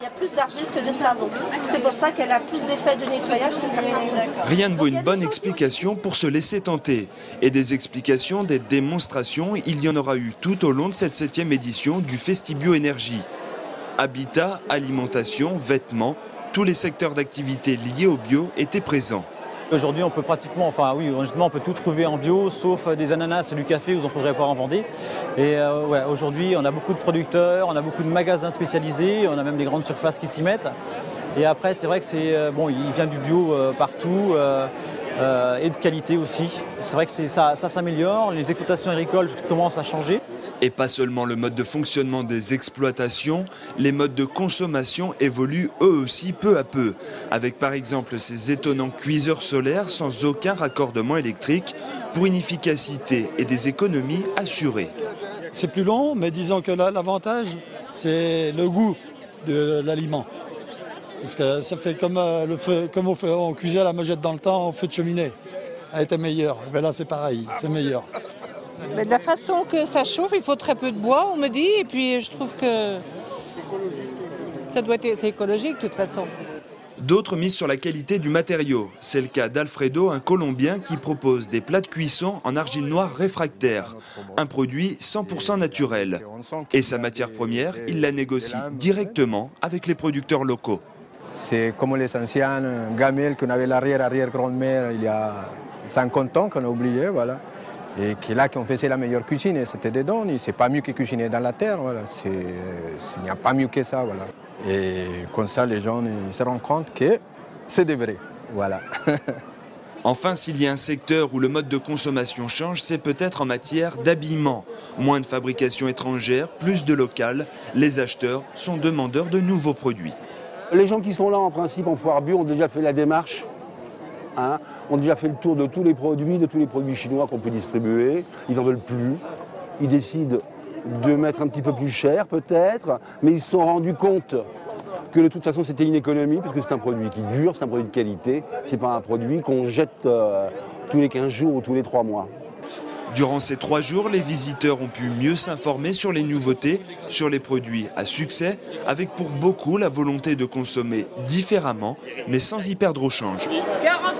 Il y a plus d'argile que de savon. C'est pour ça qu'elle a plus d'effet de nettoyage que certains produits. Rien ne vaut une bonne explication pour se laisser tenter. Et des explications, des démonstrations, il y en aura eu tout au long de cette 7e édition du Festibio Énergie. Habitat, alimentation, vêtements, tous les secteurs d'activité liés au bio étaient présents. Aujourd'hui, on peut pratiquement, honnêtement, on peut tout trouver en bio, sauf des ananas et du café où on ne faudrait pas en vendre. Et aujourd'hui, on a beaucoup de producteurs, on a beaucoup de magasins spécialisés, on a même des grandes surfaces qui s'y mettent. Et après, c'est vrai que il vient du bio partout et de qualité aussi. C'est vrai que ça s'améliore, les exploitations agricoles commencent à changer. Et pas seulement le mode de fonctionnement des exploitations, les modes de consommation évoluent eux aussi peu à peu. Avec par exemple ces étonnants cuiseurs solaires sans aucun raccordement électrique pour une efficacité et des économies assurées. C'est plus long, mais disons que l'avantage, c'est le goût de l'aliment. Parce que ça fait comme on cuisait à la mojette dans le temps au feu de cheminée. Elle était meilleure. Mais là, c'est pareil, c'est meilleur. Mais de la façon que ça chauffe, il faut très peu de bois, on me dit, et puis je trouve que c'est écologique de toute façon. D'autres misent sur la qualité du matériau. C'est le cas d'Alfredo, un Colombien qui propose des plats de cuisson en argile noire réfractaire, un produit 100% naturel. Et sa matière première, il la négocie directement avec les producteurs locaux. C'est comme les anciennes gamelles qu'on avait l'arrière-grand-mère il y a 50 ans qu'on a oublié, voilà. Et qui là qu'on faisait la meilleure cuisine, et c'était dedans, c'est pas mieux que cuisiner dans la terre, voilà. Il n'y a pas mieux que ça, voilà. Et comme ça, les gens ils se rendent compte que c'est de vrai, voilà. Enfin, s'il y a un secteur où le mode de consommation change, c'est peut-être en matière d'habillement. Moins de fabrication étrangère, plus de local, les acheteurs sont demandeurs de nouveaux produits. Les gens qui sont là, en principe, en foire bio, ont déjà fait la démarche. Ont déjà fait le tour de tous les produits chinois qu'on peut distribuer. Ils n'en veulent plus. Ils décident de mettre un petit peu plus cher peut-être, mais ils se sont rendus compte que de toute façon c'était une économie, parce que c'est un produit qui dure, c'est un produit de qualité, c'est pas un produit qu'on jette tous les 15 jours ou tous les 3 mois. Durant ces 3 jours, les visiteurs ont pu mieux s'informer sur les nouveautés, sur les produits à succès, avec pour beaucoup la volonté de consommer différemment, mais sans y perdre au change. 40.